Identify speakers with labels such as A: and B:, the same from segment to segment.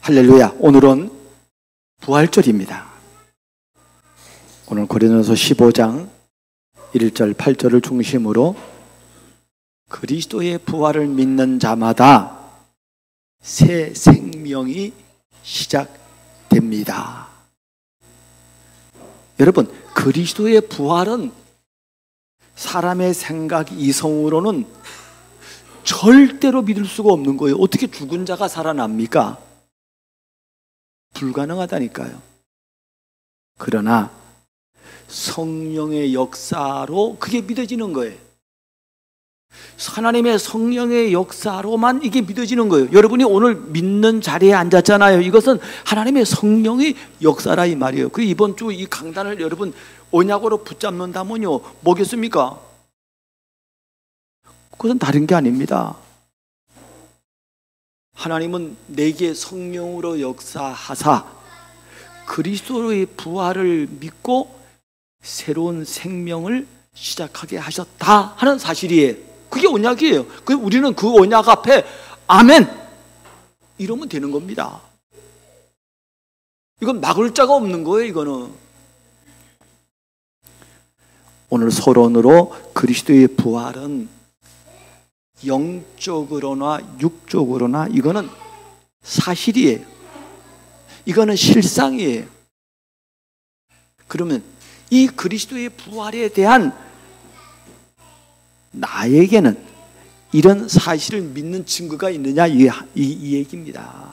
A: 할렐루야. 오늘은 부활절입니다. 오늘 고린도서 15장 1절 8절을 중심으로 그리스도의 부활을 믿는 자마다 새 생명이 시작됩니다. 여러분, 그리스도의 부활은 사람의 생각 이성으로는 절대로 믿을 수가 없는 거예요. 어떻게 죽은 자가 살아납니까? 불가능하다니까요. 그러나 성령의 역사로 그게 믿어지는 거예요. 하나님의 성령의 역사로만 이게 믿어지는 거예요. 여러분이 오늘 믿는 자리에 앉았잖아요. 이것은 하나님의 성령의 역사라 이 말이에요. 그 이번 주 이 강단을 여러분 언약으로 붙잡는다면요, 뭐겠습니까? 그것은 다른 게 아닙니다. 하나님은 내게 성령으로 역사하사 그리스도의 부활을 믿고 새로운 생명을 시작하게 하셨다 하는 사실이에요. 그게 언약이에요. 우리는 그 언약 앞에 아멘 이러면 되는 겁니다. 이건 막을 자가 없는 거예요. 이거는 오늘 서론으로 그리스도의 부활은 영적으로나 육적으로나 이거는 사실이에요. 이거는 실상이에요. 그러면 이 그리스도의 부활에 대한 나에게는 이런 사실을 믿는 증거가 있느냐 이 얘기입니다.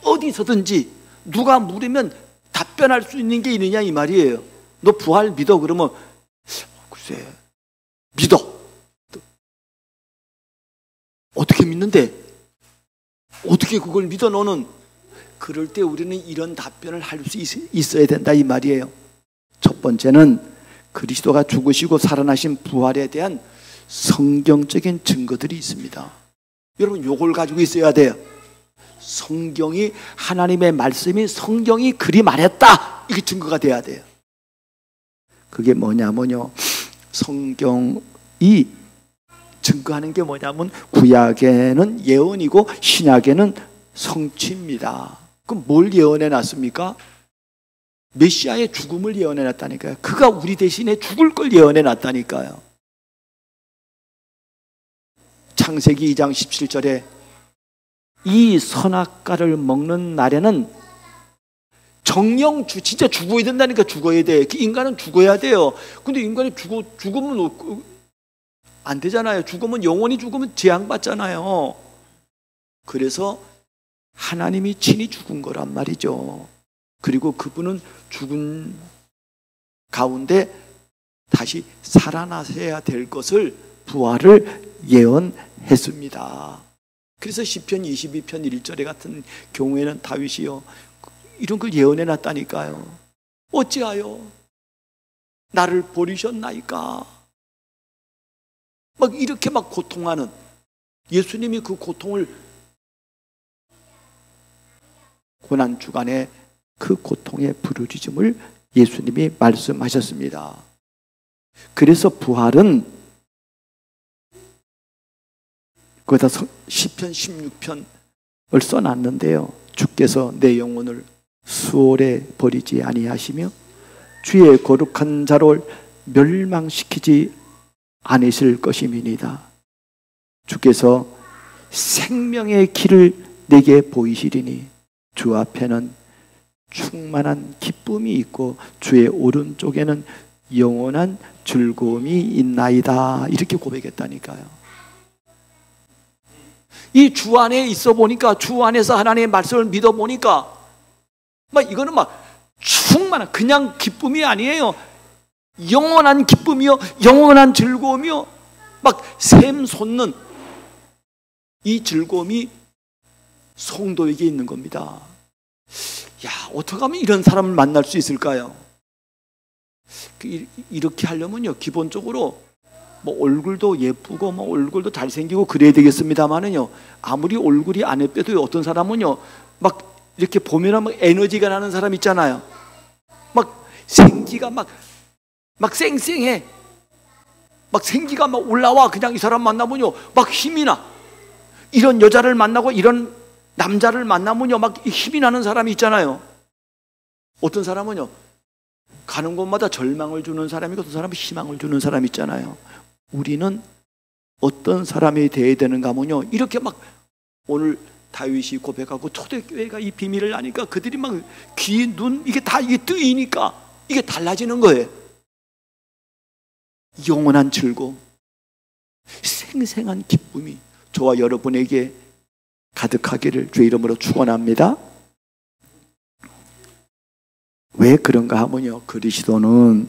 A: 어디서든지 누가 물으면 답변할 수 있는 게 있느냐 이 말이에요. 너 부활 믿어? 그러면 글쎄 믿어. 어떻게 믿는데? 어떻게 그걸 믿어 너는? 그럴 때 우리는 이런 답변을 할 수 있어야 된다 이 말이에요. 첫 번째는 그리스도가 죽으시고 살아나신 부활에 대한 성경적인 증거들이 있습니다. 여러분 요걸 가지고 있어야 돼요. 성경이 하나님의 말씀이 성경이 그리 말했다 이게 증거가 돼야 돼요. 그게 뭐냐면요, 성경이 증거하는 게 뭐냐면 구약에는 예언이고 신약에는 성취입니다. 그럼 뭘 예언해 놨습니까? 메시아의 죽음을 예언해 놨다니까요. 그가 우리 대신에 죽을 걸 예언해 놨다니까요. 창세기 2장 17절에 이 선악과를 먹는 날에는 정령 진짜 죽어야 된다니까. 죽어야 돼. 인간은 죽어야 돼요. 근데 인간이 죽으면 안 되잖아요. 죽으면 영원히 죽으면 재앙받잖아요. 그래서 하나님이 친히 죽은 거란 말이죠. 그리고 그분은 죽은 가운데 다시 살아나셔야 될 것을 부활을 예언했습니다. 그래서 시편 22편 1절에 같은 경우에는 다윗이요 이런 걸 예언해 놨다니까요. 어찌하여 나를 버리셨나이까? 막 이렇게 막 고통하는 예수님이 그 고통을 고난주간에 그 고통의 부르짖음을 예수님이 말씀하셨습니다. 그래서 부활은 거기다 시편 16편을 써놨는데요. 주께서 내 영혼을 수월에 버리지 아니하시며 주의 거룩한 자를 멸망시키지 않으실 것임이니이다. 주께서 생명의 길을 내게 보이시리니 주 앞에는 충만한 기쁨이 있고 주의 오른쪽에는 영원한 즐거움이 있나이다. 이렇게 고백했다니까요. 이 주 안에 있어 보니까, 주 안에서 하나님의 말씀을 믿어 보니까 이거는 충만한 그냥 기쁨이 아니에요. 영원한 기쁨이요, 영원한 즐거움이요, 샘 솟는 이 즐거움이 성도에게 있는 겁니다. 야, 어떻게 하면 이런 사람을 만날 수 있을까요? 이렇게 하려면요, 기본적으로 얼굴도 예쁘고 얼굴도 잘생기고 그래야 되겠습니다만은요, 아무리 얼굴이 안 예뻐도 어떤 사람은요 이렇게 보면 에너지가 나는 사람 있잖아요. 생기가 쌩쌩해. 생기가 올라와. 그냥 이 사람 만나면요 힘이 나. 이런 여자를 만나고 이런 남자를 만나면요 막 힘이 나는 사람이 있잖아요. 어떤 사람은요 가는 곳마다 절망을 주는 사람이고 어떤 사람은 희망을 주는 사람이 있잖아요. 우리는 어떤 사람이 되어야 되는가 하면요 이렇게 막 오늘 다윗이 고백하고 초대교회가 이 비밀을 아니까 그들이 막 귀, 눈 이게 다 이게 뜨이니까 이게 달라지는 거예요. 영원한 즐거움, 생생한 기쁨이 저와 여러분에게 가득하기를 주의 이름으로 축원합니다. 왜 그런가 하면요 그리스도는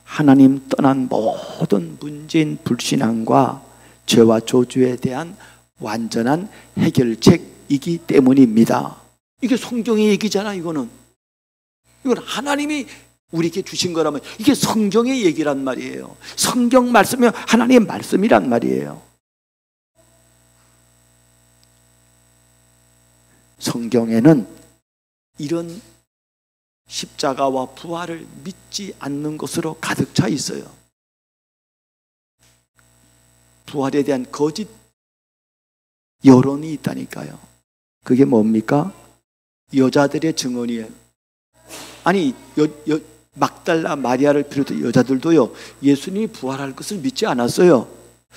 A: 하나님 떠난 모든 문제인 불신앙과 죄와 저주에 대한 완전한 해결책이기 때문입니다. 이게 성경의 얘기잖아. 이건 하나님이 우리에게 주신 거라면 이게 성경의 얘기란 말이에요. 성경 말씀이 하나님의 말씀이란 말이에요. 성경에는 이런 십자가와 부활을 믿지 않는 것으로 가득 차 있어요. 부활에 대한 거짓 여론이 있다니까요. 그게 뭡니까? 여자들의 증언이에요. 아니 막달라 마리아를 비롯해 여자들도요 예수님이 부활할 것을 믿지 않았어요.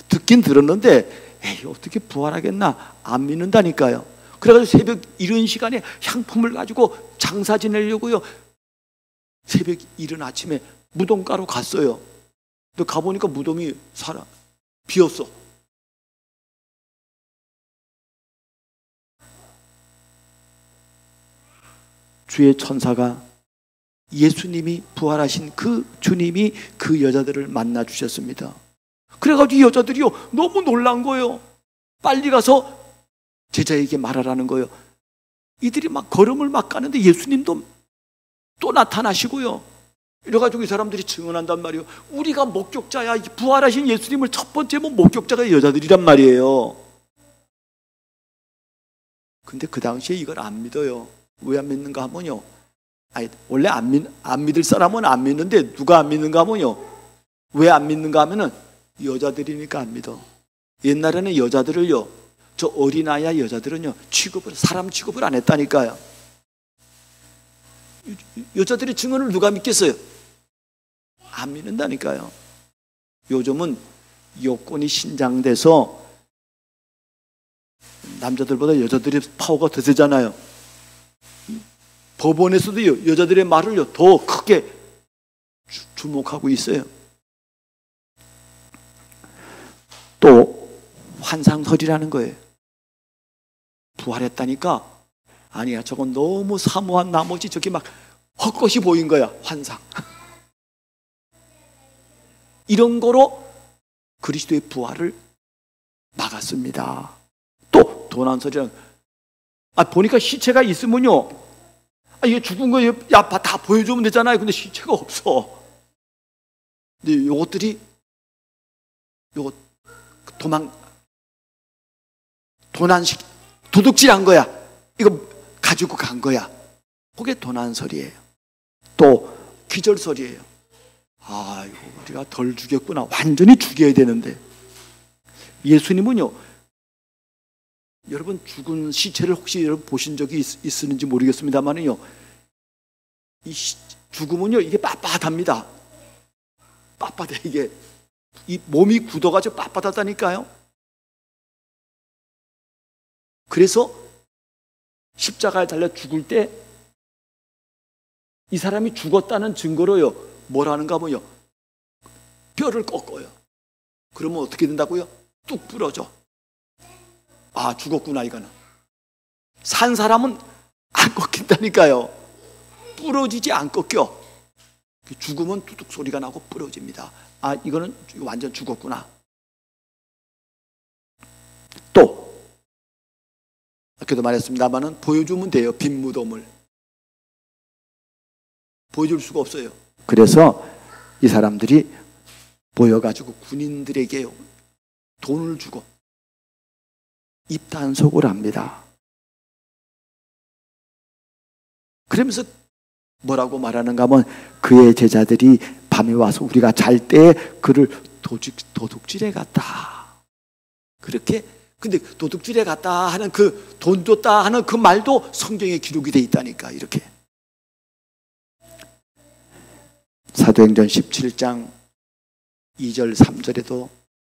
A: 듣긴 들었는데 에이 어떻게 부활하겠나 안 믿는다니까요. 그래가지고 새벽 이른 시간에 향품을 가지고 장사 지내려고요 새벽 이른 아침에 무덤가로 갔어요. 근데 가보니까 무덤이 비었어. 주의 천사가 예수님이 부활하신 그 주님이 그 여자들을 만나 주셨습니다. 그래가지고 이 여자들이요 너무 놀란 거예요. 빨리 가서 제자에게 말하라는 거예요. 이들이 막 걸음을 막 가는데 예수님도 또 나타나시고요. 이래가지고 이 사람들이 증언한단 말이에요. 우리가 목격자야. 부활하신 예수님을 첫 번째 목격자가 여자들이란 말이에요. 근데 그 당시에 이걸 안 믿어요. 왜 안 믿는가 하면요 아니, 원래 안 믿을 사람은 안 믿는데 누가 안 믿는가 하면요 왜 안 믿는가 하면은 여자들이니까 안 믿어. 옛날에는 여자들을요 저 어린아이야 여자들은요 사람 취급을 안 했다니까요. 여자들의 증언을 누가 믿겠어요? 안 믿는다니까요. 요즘은 여권이 신장돼서 남자들보다 여자들의 파워가 더 세잖아요. 법원에서도 여자들의 말을 더 크게 주목하고 있어요. 또 환상설이라는 거예요. 부활했다니까 아니야 저건 너무 사모한 나머지 저게 막 헛것이 보인 거야. 환상. 이런 거로 그리스도의 부활을 막았습니다. 또 도난설이라는 보니까 시체가 있으면요 이게 죽은 거 다 보여주면 되잖아요. 근데 시체가 없어. 근데 요것들이 도둑질한 거야. 이거 가지고 간 거야. 그게 도난설이에요. 또 기절설이에요. 이거 우리가 덜 죽였구나. 완전히 죽여야 되는데. 예수님은요 여러분 죽은 시체를 혹시 여러분 보신 적이 있는지 모르겠습니다만은요 이 죽으면요 이게 빳빳합니다. 빳빳해. 이게 이 몸이 굳어가지고 빳빳하다니까요. 그래서 십자가에 달려 죽을 때 이 사람이 죽었다는 증거로요 뭘 하는가 하면요 뼈를 꺾어요. 그러면 어떻게 된다고요? 뚝 부러져. 죽었구나. 이거는 산 사람은 안 꺾인다니까요. 부러지지 안 꺾여. 죽으면 뚜둑 소리가 나고 부러집니다. 이거는 완전 죽었구나. 또 아까도 말했습니다만은 보여주면 돼요. 빈 무덤을 보여줄 수가 없어요. 그래서 이 사람들이 모여가지고 군인들에게 돈을 주고 입단속을 합니다. 그러면서 뭐라고 말하는가 하면 그의 제자들이 밤에 와서 우리가 잘 때 그를 도둑질해 갔다. 그렇게 근데 도둑질에 갔다 하는 그 돈 줬다 하는 그 말도 성경에 기록이 돼 있다니까. 이렇게 사도행전 17장 2절 3절에도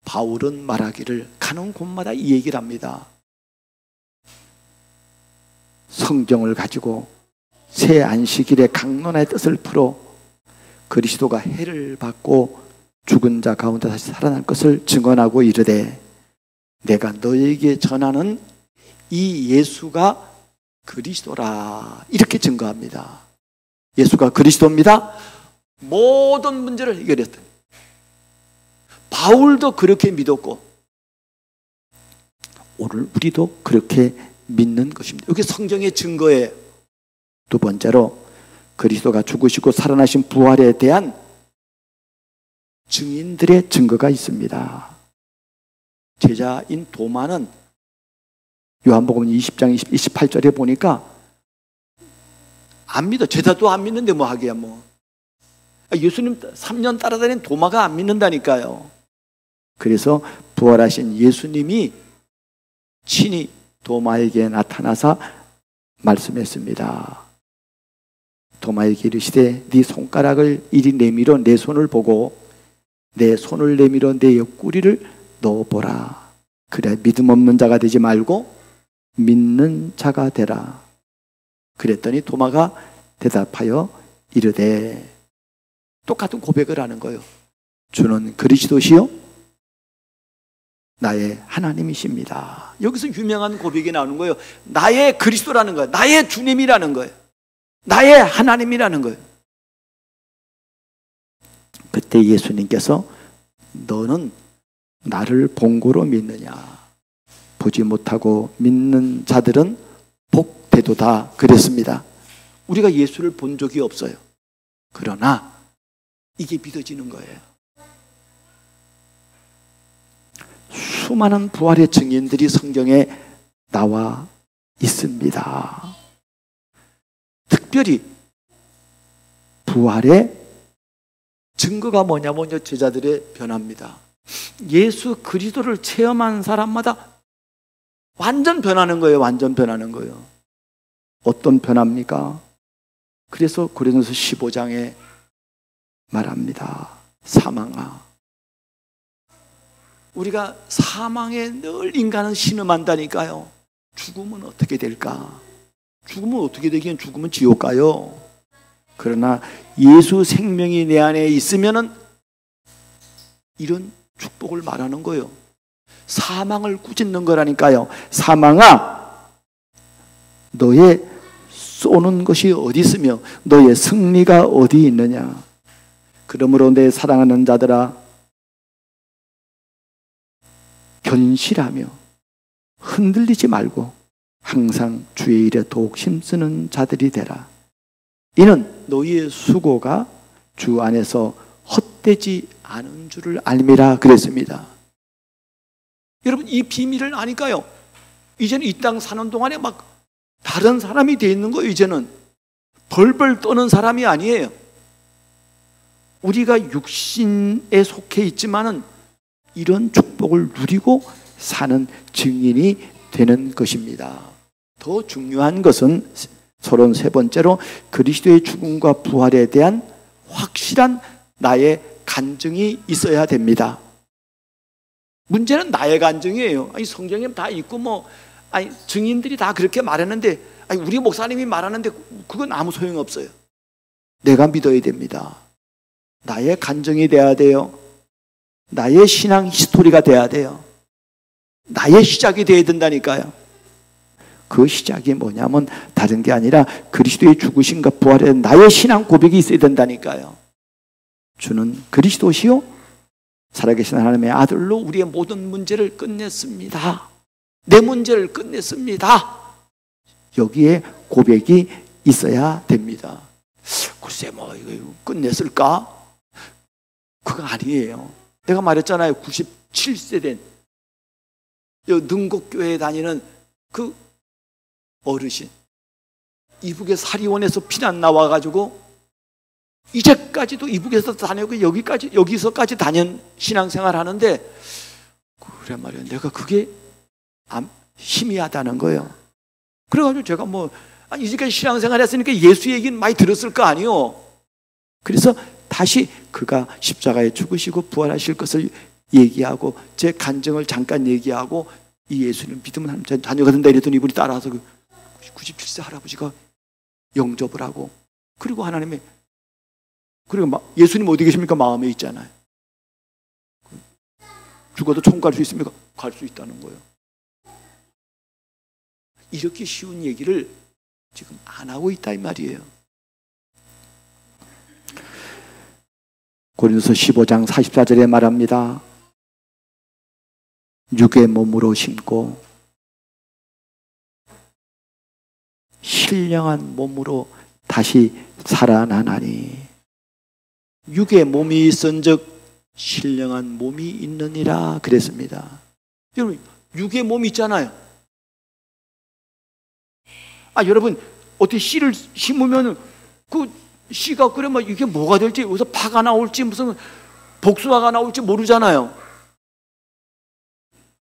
A: 바울은 말하기를 가는 곳마다 이 얘기를 합니다. 성경을 가지고 새 안식일에 강론의 뜻을 풀어 그리스도가 해를 받고 죽은 자 가운데 다시 살아날 것을 증언하고 이르되 내가 너에게 전하는 이 예수가 그리스도라. 이렇게 증거합니다. 예수가 그리스도입니다. 모든 문제를 해결했다. 바울도 그렇게 믿었고 오늘 우리도 그렇게 믿는 것입니다. 이게 성경의 증거예요. 두 번째로 그리스도가 죽으시고 살아나신 부활에 대한 증인들의 증거가 있습니다. 제자인 도마는 요한복음 20장 28절에 보니까 안 믿어. 제자도 안 믿는데 뭐 하기야 뭐. 예수님 3년 따라다닌 도마가 안 믿는다니까요. 그래서 부활하신 예수님이 친히 도마에게 나타나서 말씀했습니다. 도마에게 이르시되 네 손가락을 이리 내밀어 내 손을 보고 내 손을 내밀어 내 옆구리를 넣어보라. 그래 믿음 없는 자가 되지 말고 믿는 자가 되라. 그랬더니 도마가 대답하여 이르되 똑같은 고백을 하는 거예요. 주는 그리스도시요 나의 하나님이십니다. 여기서 유명한 고백이 나오는 거예요. 나의 그리스도라는 거예요. 나의 주님이라는 거예요. 나의 하나님이라는 거예요. 그때 예수님께서 너는 나를 본고로 믿느냐? 보지 못하고 믿는 자들은 복되도다 그랬습니다. 우리가 예수를 본 적이 없어요. 그러나 이게 믿어지는 거예요. 수많은 부활의 증인들이 성경에 나와 있습니다. 특별히 부활의 증거가 뭐냐면요, 제자들의 변화입니다. 예수 그리스도를 체험한 사람마다 완전 변하는 거예요. 완전 변하는 거예요. 어떤 변화입니까? 그래서 고린도서 15장에 말합니다. 사망아, 우리가 사망에 늘 인간은 신음한다니까요. 죽으면 어떻게 될까? 죽으면 어떻게 되긴 죽으면 지옥 가요. 그러나 예수 생명이 내 안에 있으면은 이런 축복을 말하는 거예요. 사망을 꾸짖는 거라니까요. 사망아, 너의 쏘는 것이 어디 있으며 너의 승리가 어디 있느냐? 그러므로 내 사랑하는 자들아, 견실하며 흔들리지 말고 항상 주의 일에 더욱 힘쓰는 자들이 되라. 이는 너희의 수고가 주 안에서 헛되지 않은 줄을 알미라 그랬습니다. 여러분, 이 비밀을 아니까요. 이제는 이 땅 사는 동안에 막 다른 사람이 돼 있는 거예요. 이제는 벌벌 떠는 사람이 아니에요. 우리가 육신에 속해 있지만은 이런 축복을 누리고 사는 증인이 되는 것입니다. 더 중요한 것은 33번째로 그리스도의 죽음과 부활에 대한 확실한 나의 간증이 있어야 됩니다. 문제는 나의 간증이에요. 아니, 성경에 다 있고 증인들이 다 그렇게 말했는데, 우리 목사님이 말하는데 그건 아무 소용없어요. 내가 믿어야 됩니다. 나의 간증이 돼야 돼요. 나의 신앙 히스토리가 돼야 돼요. 나의 시작이 돼야 된다니까요. 그 시작이 뭐냐면 다른 게 아니라 그리스도의 죽으심과 부활에 나의 신앙 고백이 있어야 된다니까요. 주는 그리스도시요 살아계신 하나님의 아들로 우리의 모든 문제를 끝냈습니다. 내 문제를 끝냈습니다. 여기에 고백이 있어야 됩니다. 글쎄 이거 끝냈을까? 그거 아니에요. 내가 말했잖아요. 97세 된 능곡교회에 다니는 그 어르신, 이북의 사리원에서 피난 나와가지고 이제까지도 이북에서 다니고 여기서까지 다닌 신앙생활 하는데, 그래 말이야, 내가 그게 희미하다는 거예요. 그래가지고 제가 이제까지 신앙생활 했으니까 예수 얘기는 많이 들었을 거 아니에요. 그래서 다시 그가 십자가에 죽으시고 부활하실 것을 얘기하고 제 간증을 잠깐 얘기하고 이 예수님 믿으면 하나님 자녀가 된다 이랬더니 이분이 따라와서 97세 할아버지가 영접을 하고 그리고 하나님의 그리고 예수님 어디 계십니까? 마음에 있잖아요. 죽어도 총 갈 수 있습니까? 갈 수 있다는 거예요. 이렇게 쉬운 얘기를 지금 안 하고 있다 이 말이에요. 고린도서 15장 44절에 말합니다. 육의 몸으로 심고 신령한 몸으로 다시 살아나나니 육의 몸이 있은즉 신령한 몸이 있느니라 그랬습니다. 여러분 육의 몸이 있잖아요. 여러분 어떻게 씨를 심으면 그 씨가 그러면 이게 뭐가 될지 여기서 파가 나올지 무슨 복숭아가 나올지 모르잖아요.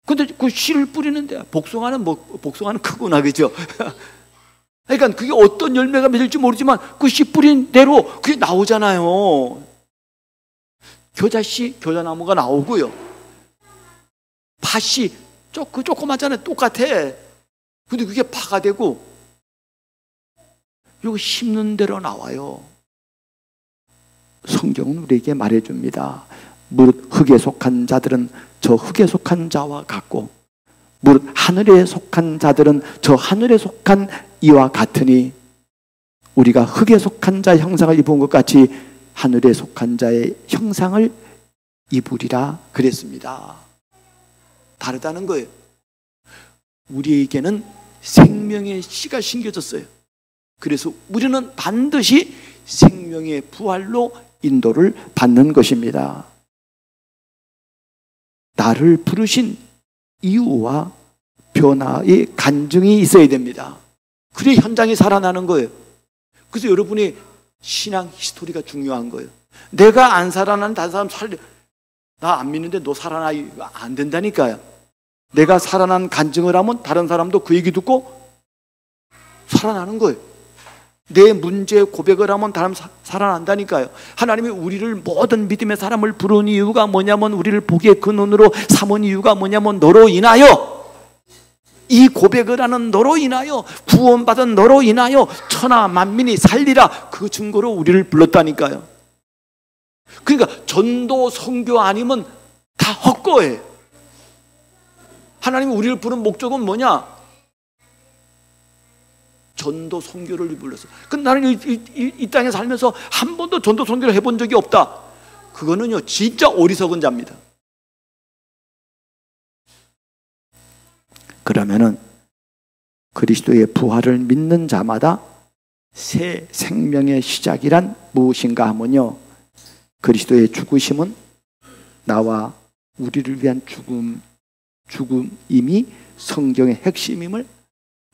A: 근데 그 씨를 뿌리는데 복숭아는 복숭아는 크구나 그죠? 그러니까 그게 어떤 열매가 맺을지 모르지만 그 씨 뿌린 대로 그게 나오잖아요. 겨자씨, 겨자나무가 나오고요. 팥씨, 그 조그맣잖아요. 똑같아. 근데 그게 파가 되고 이거 심는 대로 나와요. 성경은 우리에게 말해줍니다. 무릇 흙에 속한 자들은 저 흙에 속한 자와 같고 무릇 하늘에 속한 자들은 저 하늘에 속한 이와 같으니 우리가 흙에 속한 자의 형상을 입은 것 같이 하늘에 속한 자의 형상을 입으리라 그랬습니다. 다르다는 거예요. 우리에게는 생명의 씨가 심겨졌어요. 그래서 우리는 반드시 생명의 부활로 인도를 받는 것입니다. 나를 부르신 이유와 변화의 간증이 있어야 됩니다. 그래 현장이 살아나는 거예요. 그래서 여러분의 신앙 히스토리가 중요한 거예요. 내가 안 살아나는 다른 사람 나 안 믿는데 너 살아나 안 된다니까요. 내가 살아난 간증을 하면 다른 사람도 그 얘기 듣고 살아나는 거예요. 내 문제 고백을 하면 다른 살아난다니까요. 하나님이 우리를 모든 믿음의 사람을 부른 이유가 뭐냐면 우리를 복의 근원으로 삼은 이유가 뭐냐면 너로 인하여 이 고백을 하는 너로 인하여 구원받은 너로 인하여 천하 만민이 살리라 그 증거로 우리를 불렀다니까요. 그러니까 전도 선교 아니면 다 헛거예요. 하나님이 우리를 부른 목적은 뭐냐? 전도 선교를 불렀어. 근데 나는 이 땅에 살면서 한 번도 전도 선교를 해본 적이 없다. 그거는요 진짜 어리석은 자입니다. 그러면은 그리스도의 부활을 믿는 자마다 새 생명의 시작이란 무엇인가 하면요, 그리스도의 죽으심은 나와 우리를 위한 죽음임이 성경의 핵심임을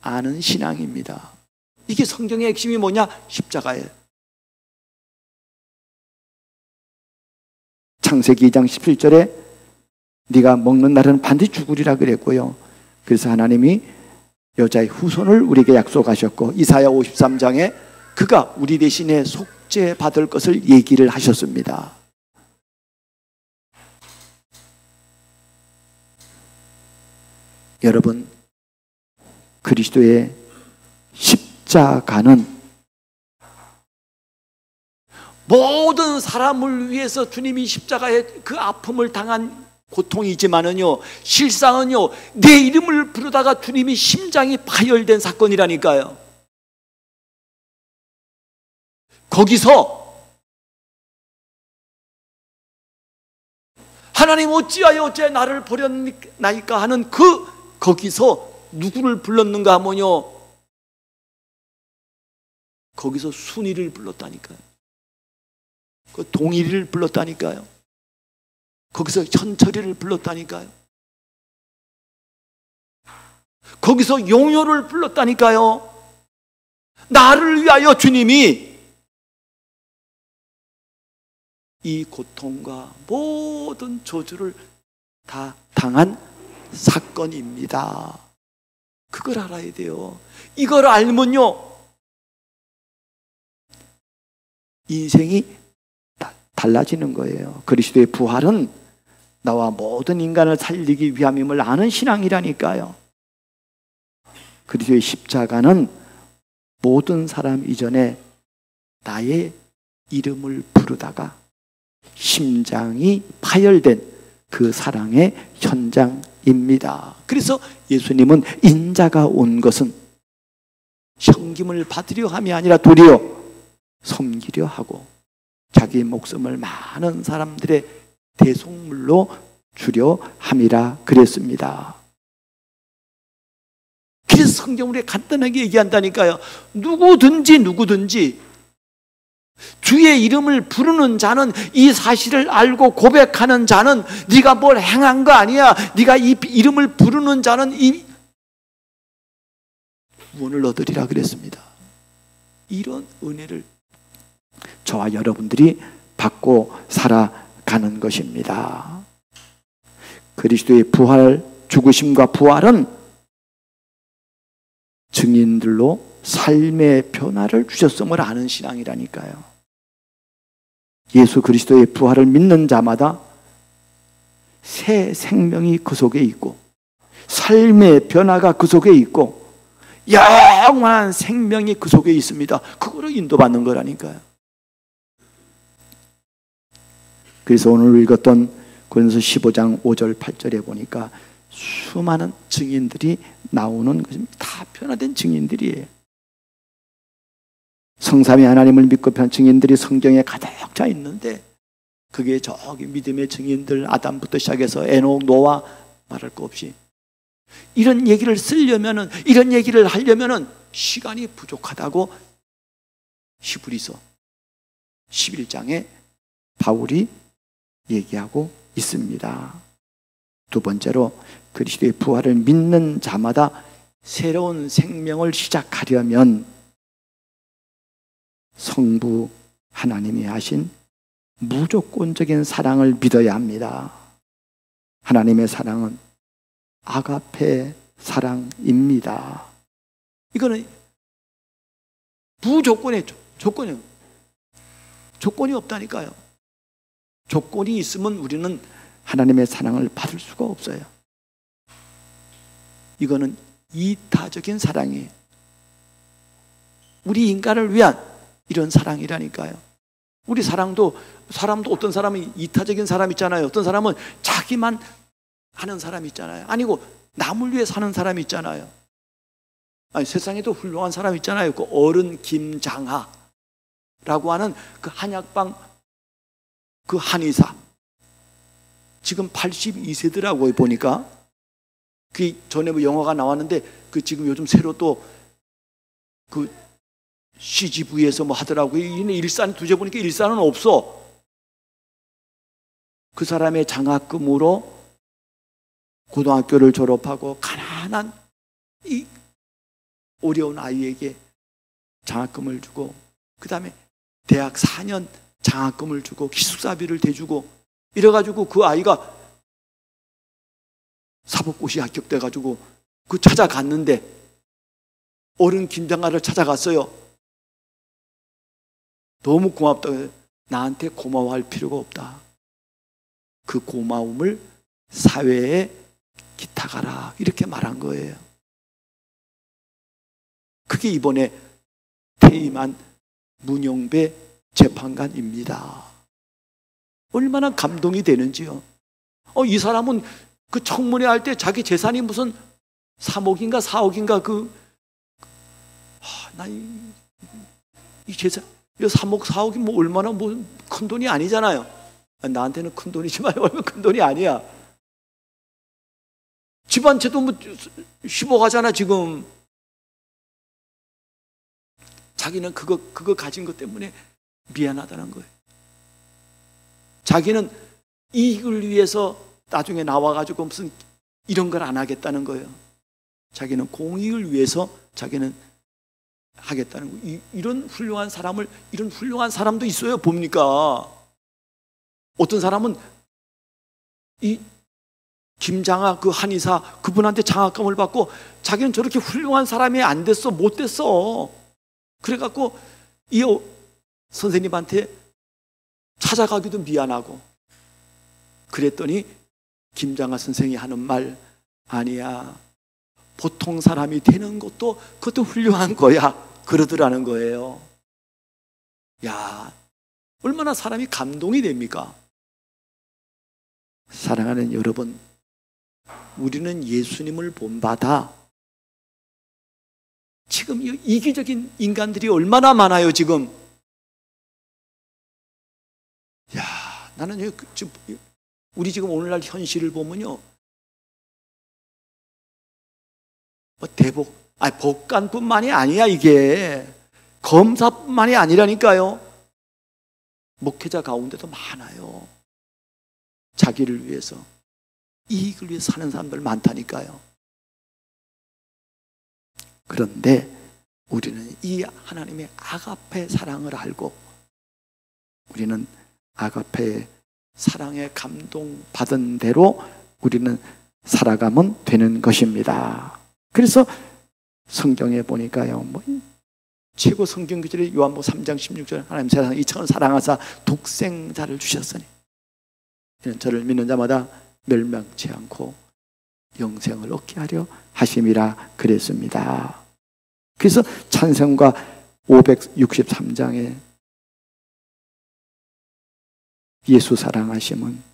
A: 아는 신앙입니다. 이게 성경의 핵심이 뭐냐? 십자가예요. 창세기 2장 17절에 네가 먹는 날은 반드시 죽으리라 그랬고요. 그래서 하나님이 여자의 후손을 우리에게 약속하셨고 이사야 53장에 그가 우리 대신에 속죄 받을 것을 얘기를 하셨습니다. 여러분, 그리스도의 십자가는 모든 사람을 위해서 주님이 십자가에 그 아픔을 당한 고통이지만은요, 실상은요, 내 이름을 부르다가 주님이 심장이 파열된 사건이라니까요. 거기서 하나님 어찌하여 나를 버렸나이까 하는 거기서 누구를 불렀는가 하면요, 거기서 순이를 불렀다니까요. 그 동일이를 불렀다니까요. 거기서 현철이를 불렀다니까요. 거기서 용효를 불렀다니까요. 나를 위하여 주님이 이 고통과 모든 저주를 다 당한 사건입니다. 그걸 알아야 돼요. 이걸 알면요, 인생이 달라지는 거예요. 그리스도의 부활은 나와 모든 인간을 살리기 위함임을 아는 신앙이라니까요. 그리스도의 십자가는 모든 사람 이전에 나의 이름을 부르다가 심장이 파열된 그 사랑의 현장입니다. 그래서 예수님은 인자가 온 것은 섬김을 받으려 함이 아니라 도리어 섬기려 하고 자기 목숨을 많은 사람들의 대속물로 주려 함이라 그랬습니다. 그래서 성경으로 간단하게 얘기한다니까요. 누구든지 주의 이름을 부르는 자는, 이 사실을 알고 고백하는 자는, 네가 뭘 행한 거 아니야, 네가 이 이름을 부르는 자는 이 구원을 얻으리라 그랬습니다. 이런 은혜를 저와 여러분들이 받고 살아가는 것입니다. 그리스도의 부활, 죽으심과 부활은 증인들로 삶의 변화를 주셨음을 아는 신앙이라니까요. 예수 그리스도의 부활을 믿는 자마다 새 생명이 그 속에 있고 삶의 변화가 그 속에 있고 영원한 생명이 그 속에 있습니다. 그거로 인도받는 거라니까요. 그래서 오늘 읽었던 고린도서 15장 5절 8절에 보니까 수많은 증인들이 나오는 것입니다. 다 변화된 증인들이에요. 성삼위 하나님을 믿고 편 증인들이 성경에 가득 차 있는데, 그게 저기 믿음의 증인들, 아담부터 시작해서 에녹, 노아, 말할 거 없이 이런 얘기를 쓰려면은, 이런 얘기를 하려면은 시간이 부족하다고 히브리서 11장에 바울이 얘기하고 있습니다. 두 번째로, 그리스도의 부활을 믿는 자마다 새로운 생명을 시작하려면 성부 하나님이 하신 무조건적인 사랑을 믿어야 합니다. 하나님의 사랑은 아가페 사랑입니다. 이거는 무조건의 조건이 없다니까요. 조건이 있으면 우리는 하나님의 사랑을 받을 수가 없어요. 이거는 이타적인 사랑이에요. 우리 인간을 위한 이런 사랑이라니까요. 우리 사람도 어떤 사람은 이타적인 사람 있잖아요. 어떤 사람은 자기만 하는 사람 있잖아요. 아니고 남을 위해 사는 사람 있잖아요. 아니, 세상에도 훌륭한 사람 있잖아요. 그 어른 김장하라고 하는 그 한약방 그 한의사, 지금 82세더라고요 보니까. 그 전에 뭐 영화가 나왔는데, 그 지금 요즘 새로 또 그 CGV에서 뭐 하더라고요. 이는 일산, 두제 보니까 일산은 없어. 그 사람의 장학금으로 고등학교를 졸업하고 가난한 이 어려운 아이에게 장학금을 주고, 그 다음에 대학 4년 장학금을 주고 기숙사비를 대주고 이래가지고 그 아이가 사법고시 합격돼가지고 그 찾아갔는데, 어른 김장하를 찾아갔어요. 너무 고맙다. 나한테 고마워할 필요가 없다. 그 고마움을 사회에 기탁하라. 이렇게 말한 거예요. 그게 이번에 퇴임한 문영배 재판관입니다. 얼마나 감동이 되는지요. 이 사람은 그 청문회 할 때 자기 재산이 무슨 3억인가 4억인가 이 재산, 3억 4억이 뭐 얼마나 뭐 큰 돈이 아니잖아요. 나한테는 큰 돈이지만 얼마 큰 돈이 아니야. 집안채도 뭐 10억 하잖아 지금. 자기는 그거 가진 것 때문에 미안하다는 거예요. 자기는 이익을 위해서 나중에 나와가지고 무슨 이런 걸 안 하겠다는 거예요. 자기는 공익을 위해서 자기는 하겠다는 거예요. 이런 훌륭한 사람도 있어요. 봅니까? 어떤 사람은 김장하 그 한의사 그분한테 장학금을 받고 자기는 저렇게 훌륭한 사람이 안 됐어, 못 됐어. 그래갖고 이 선생님한테 찾아가기도 미안하고 그랬더니 김장하 선생이 하는 말, 아니야, 보통 사람이 되는 것도 그것도 훌륭한 거야, 그러더라는 거예요. 야, 얼마나 사람이 감동이 됩니까? 사랑하는 여러분, 우리는 예수님을 본받아 지금 이 이기적인 인간들이 얼마나 많아요 지금. 야, 나는 지금 우리 지금 오늘날 현실을 보면요, 법관뿐만이 아니야. 이게 검사뿐만이 아니라니까요. 목회자 가운데도 많아요. 자기를 위해서, 이익을 위해서 사는 사람들 많다니까요. 그런데 우리는 이 하나님의 아가페 사랑을 알고 우리는 아가페의 사랑에 감동받은 대로 우리는 살아가면 되는 것입니다. 그래서 성경에 보니까요, 최고 성경 구절이 요한복음 3장 16절, 하나님 세상 이처럼 사랑하사 독생자를 주셨으니 이는 저를 믿는 자마다 멸망치 않고 영생을 얻게 하려 하심이라 그랬습니다. 그래서 찬송가 563장에 예수 사랑하심은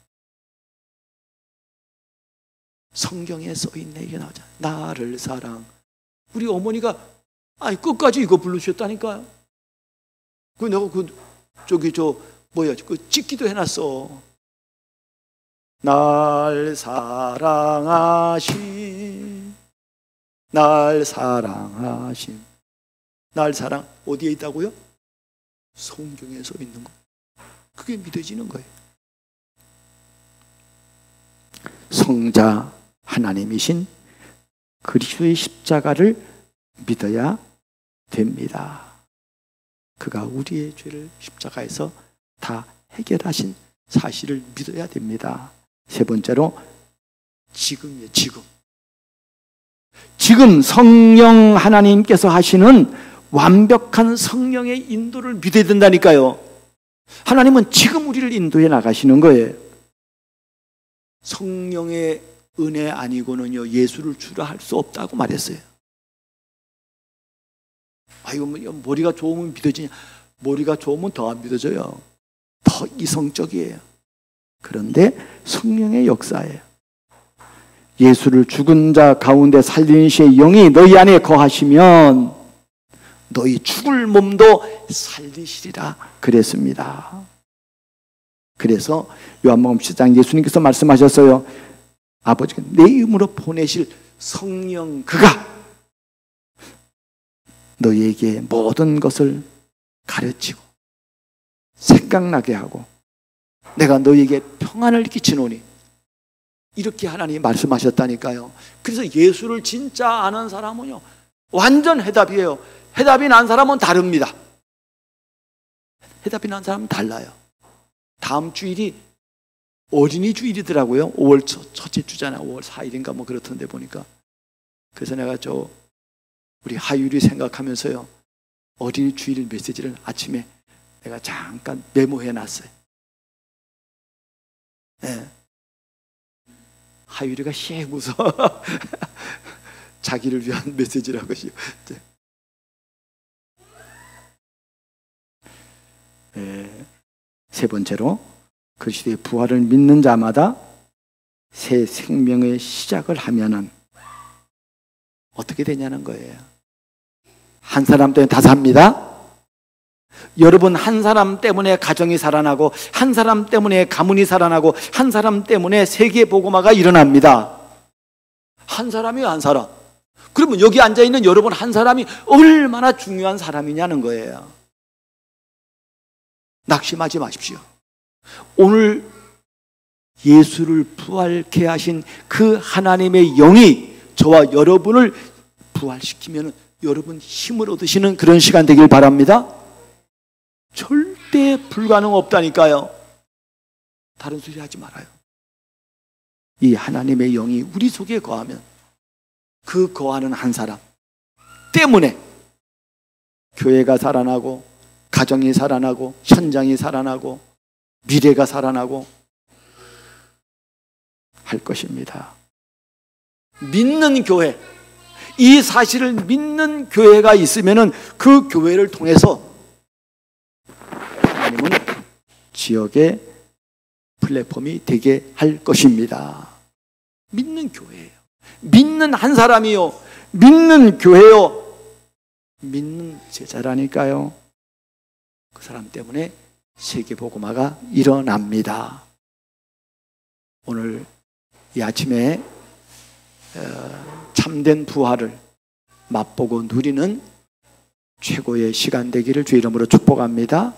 A: 성경에 써있네. 이게 나오잖아요. 나를 사랑. 우리 어머니가 끝까지 이거 부르셨다니까요. 내가 찍기도 해놨어. 날 사랑하심, 날 사랑하심. 날 사랑 어디에 있다고요? 성경에 써 있는 거. 그게 믿어지는 거예요. 성자 하나님이신 그리스도의 십자가를 믿어야 됩니다. 그가 우리의 죄를 십자가에서 다 해결하신 사실을 믿어야 됩니다. 세 번째로 지금이에요. 지금 성령 하나님께서 하시는 완벽한 성령의 인도를 믿어야 된다니까요. 하나님은 지금 우리를 인도해 나가시는 거예요. 성령의 은혜 아니고는요, 예수를 주라 할 수 없다고 말했어요. 머리가 좋으면 믿어지냐? 머리가 좋으면 더 안 믿어져요. 더 이성적이에요. 그런데 성령의 역사예요. 예수를 죽은 자 가운데 살리는 시의 영이 너희 안에 거하시면 너희 죽을 몸도 살리시리라 그랬습니다. 그래서 요한복음 10장 예수님께서 말씀하셨어요. 아버지가 내 이름으로 보내실 성령 그가 너희에게 모든 것을 가르치고 생각나게 하고 내가 너희에게 평안을 끼치노니, 이렇게 하나님이 말씀하셨다니까요. 그래서 예수를 진짜 아는 사람은요, 완전 해답이에요. 해답이 난 사람은 다릅니다. 해답이 난 사람은 달라요. 다음 주일이 어린이 주일이더라고요. 5월 첫째 주잖아요. 5월 4일인가 그렇던데 보니까. 그래서 내가 우리 하율이 생각하면서요, 어린이 주일 메시지를 아침에 내가 잠깐 메모해 놨어요. 네. 하율이가 씩 웃어. 자기를 위한 메시지라고. 네. 세 번째로 그리스도의 부활을 믿는 자마다 새 생명의 시작을 하면은 어떻게 되냐는 거예요. 한 사람 때문에 다 삽니다. 여러분, 한 사람 때문에 가정이 살아나고, 한 사람 때문에 가문이 살아나고, 한 사람 때문에 세계 복음화가 일어납니다. 한 사람이 한 사람. 그러면 여기 앉아있는 여러분 한 사람이 얼마나 중요한 사람이냐는 거예요. 낙심하지 마십시오. 오늘 예수를 부활케 하신 그 하나님의 영이 저와 여러분을 부활시키면 여러분 힘을 얻으시는 그런 시간 되길 바랍니다. 절대 불가능 없다니까요. 다른 소리 하지 말아요. 이 하나님의 영이 우리 속에 거하면 그 거하는 한 사람 때문에 교회가 살아나고 가정이 살아나고 현장이 살아나고 미래가 살아나고 할 것입니다. 믿는 교회, 이 사실을 믿는 교회가 있으면 그 교회를 통해서 하나님은 지역의 플랫폼이 되게 할 것입니다. 믿는 교회예요. 믿는 한 사람이요. 믿는 교회요. 믿는 제자라니까요. 그 사람 때문에 세계복음화가 일어납니다. 오늘 이 아침에 참된 부활을 맛보고 누리는 최고의 시간 되기를 주 이름으로 축복합니다.